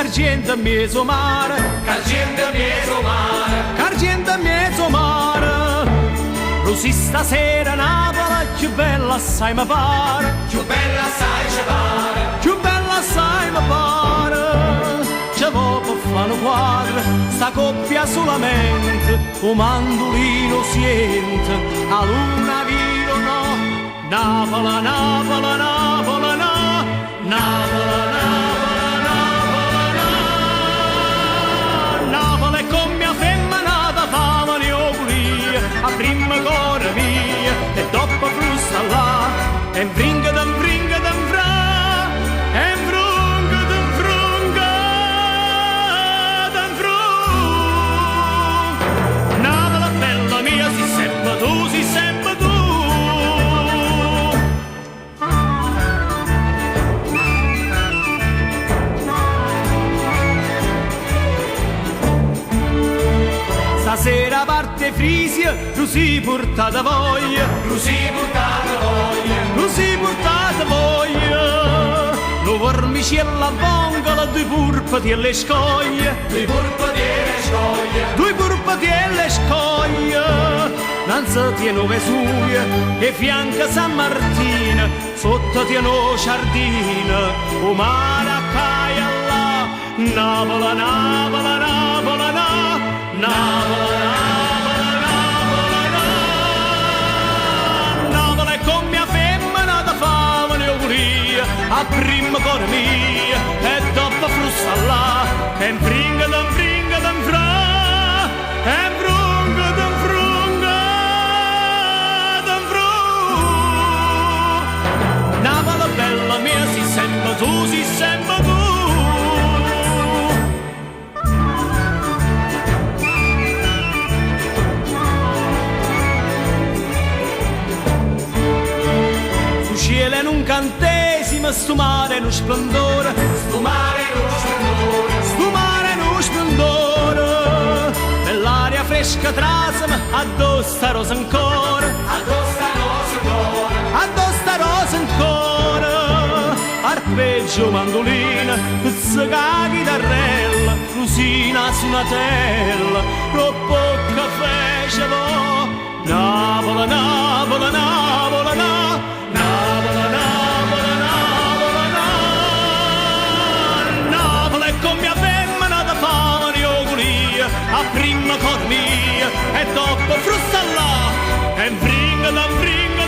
Cargente mezzo mare, Cargente mezzo mare, cargente mezzo mare. Così stasera Napoli più bella assai mi pare, più bella sai ci pare, più bella assai mi pare. Ci vo per fare un quadro, sta coppia solamente, un mandolino siente, a luna vino no. Napoli, Napoli, Napoli, no. Napoli, Napoli, con mia femmina fama di auguri, a prima cuore mia, e dopo frusta là, e vringa da vringa da fra, e vrunga da vrunga da vrunga. Napoli bella mia, si sempre tu, si sempre tu. Stasera parte Frisia, tu si portata voglia, tu si portata voglia, tu si portata voglia. Lo vermiciello a vongola, due purpati e le scoglie, due purpati e le scoglie, due purpati e le scoglie. Danza tiene Vesuia e fianca San Martino, sotto tiene Ciardina, o mare a caia là. Napoli, Napoli, Napoli, no. Napoli, Napoli, Napoli, Napoli, con mia femmina da fama ne auguria, a prima cuore mia, e dopo frusta là, e vringa da fra, e vrunga da vrunga da vrunga. Napoli bella mia, si sembra tu, si sembra tu. Cielo in un cantesimo, sto mare in un splendore, sto mare in un splendore, sto mare in un splendore. Nell'aria fresca trasama, addosso sta rosa ancora, addosso sta rosa ancora, addosso sta rosa ancora. Arpeggio mandolina, pizzica chitarrella, lucina su una tella, troppo caffè ce l'ho. Napoli, Napoli, Napoli, no. Napoli, Napoli, Napoli, no. Napoli con mia femmina da fama di auguria, a prima cor mia, e dopo frusta là, e vringa da vringa.